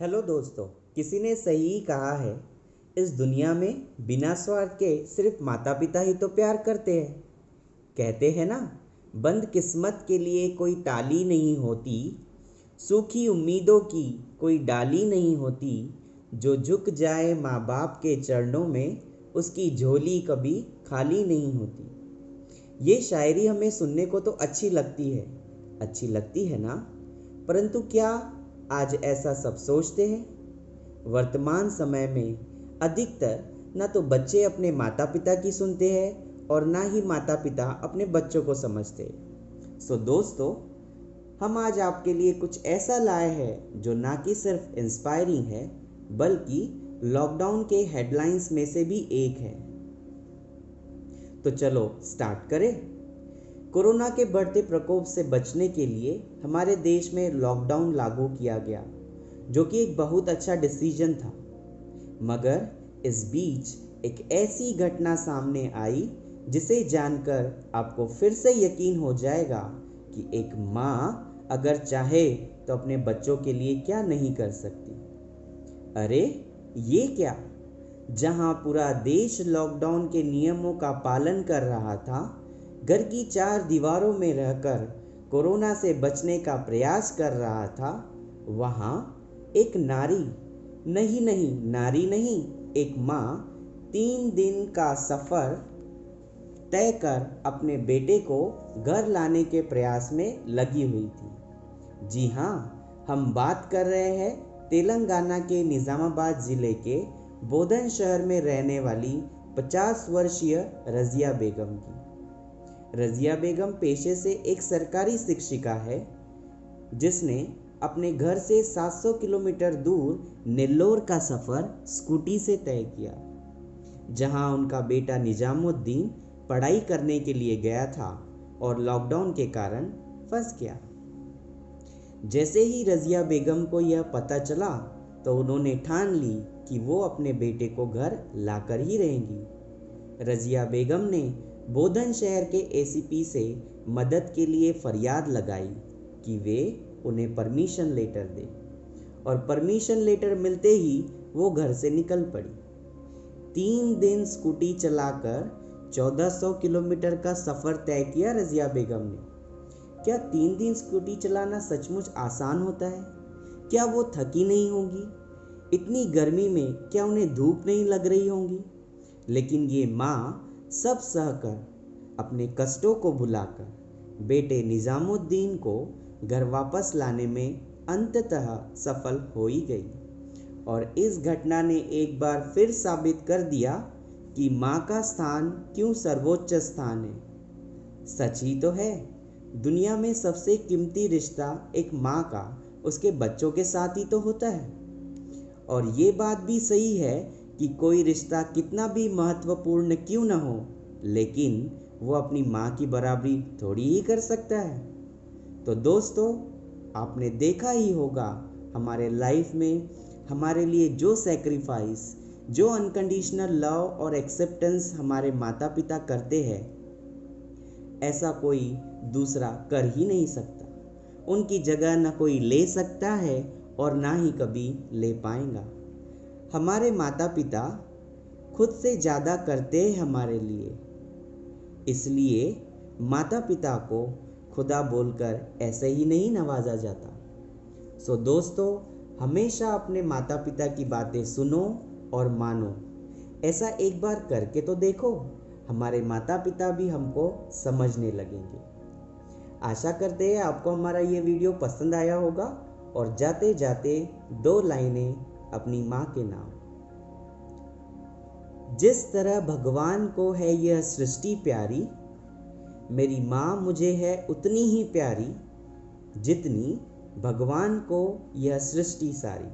Hello दोस्तों, किसी ने सही कहा है, इस दुनिया में बिना स्वार्थ के सिर्फ माता पिता ही तो प्यार करते हैं। कहते हैं ना, बंद किस्मत के लिए कोई ताली नहीं होती, सूखी उम्मीदों की कोई डाली नहीं होती, जो झुक जाए माँ बाप के चरणों में उसकी झोली कभी खाली नहीं होती। ये शायरी हमें सुनने को तो अच्छी लगती है ना। परंतु क्या आज ऐसा सब सोचते हैं? वर्तमान समय में अधिकतर ना तो बच्चे अपने माता पिता की सुनते हैं और ना ही माता पिता अपने बच्चों को समझते। सो दोस्तों, हम आज आपके लिए कुछ ऐसा लाए हैं जो ना कि सिर्फ इंस्पायरिंग है, बल्कि लॉकडाउन के हेडलाइंस में से भी एक है। तो चलो स्टार्ट करें। कोरोना के बढ़ते प्रकोप से बचने के लिए हमारे देश में लॉकडाउन लागू किया गया, जो कि एक बहुत अच्छा डिसीजन था। मगर इस बीच एक ऐसी घटना सामने आई जिसे जानकर आपको फिर से यकीन हो जाएगा कि एक माँ अगर चाहे तो अपने बच्चों के लिए क्या नहीं कर सकती। अरे ये क्या! जहाँ पूरा देश लॉकडाउन के नियमों का पालन कर रहा था, घर की चार दीवारों में रहकर कोरोना से बचने का प्रयास कर रहा था, वहाँ एक नारी नहीं, एक माँ 3 दिन का सफ़र तय कर अपने बेटे को घर लाने के प्रयास में लगी हुई थी। जी हाँ, हम बात कर रहे हैं तेलंगाना के निज़ामाबाद ज़िले के बोधन शहर में रहने वाली 50 वर्षीय रज़िया बेगम की। रज़िया बेगम पेशे से एक सरकारी शिक्षिका है, जिसने अपने घर से 700 किलोमीटर दूर नेल्लोर का सफ़र स्कूटी से तय किया, जहां उनका बेटा निजामुद्दीन पढ़ाई करने के लिए गया था और लॉकडाउन के कारण फंस गया। जैसे ही रज़िया बेगम को यह पता चला तो उन्होंने ठान ली कि वो अपने बेटे को घर लाकर ही रहेंगी। रज़िया बेगम ने बोधन शहर के एसीपी से मदद के लिए फरियाद लगाई कि वे उन्हें परमिशन लेटर दें, और परमिशन लेटर मिलते ही वो घर से निकल पड़ी। 3 दिन स्कूटी चलाकर 1400 किलोमीटर का सफ़र तय किया रज़िया बेगम ने। क्या 3 दिन स्कूटी चलाना सचमुच आसान होता है? क्या वो थकी नहीं होंगी? इतनी गर्मी में क्या उन्हें धूप नहीं लग रही होंगी? लेकिन ये माँ सब सहकर, अपने कष्टों को भुलाकर बेटे निजामुद्दीन को घर वापस लाने में अंततः सफल हो ही गई। और इस घटना ने एक बार फिर साबित कर दिया कि माँ का स्थान क्यों सर्वोच्च स्थान है। सच ही तो है, दुनिया में सबसे कीमती रिश्ता एक माँ का उसके बच्चों के साथ ही तो होता है। और ये बात भी सही है कि कोई रिश्ता कितना भी महत्वपूर्ण क्यों न हो, लेकिन वो अपनी माँ की बराबरी थोड़ी ही कर सकता है। तो दोस्तों, आपने देखा ही होगा हमारे लाइफ में हमारे लिए जो सेक्रीफाइस, जो अनकंडीशनल लव और एक्सेप्टेंस हमारे माता पिता करते हैं, ऐसा कोई दूसरा कर ही नहीं सकता। उनकी जगह न कोई ले सकता है और ना ही कभी ले पाएगा। हमारे माता पिता खुद से ज़्यादा करते हैं हमारे लिए, इसलिए माता पिता को खुदा बोलकर ऐसे ही नहीं नवाजा जाता। सो दोस्तों, हमेशा अपने माता पिता की बातें सुनो और मानो। ऐसा एक बार करके तो देखो, हमारे माता पिता भी हमको समझने लगेंगे। आशा करते हैं आपको हमारा ये वीडियो पसंद आया होगा। और जाते जाते 2 लाइनें अपनी माँ के नाम। जिस तरह भगवान को है यह सृष्टि प्यारी, मेरी माँ मुझे है उतनी ही प्यारी, जितनी भगवान को यह सृष्टि सारी।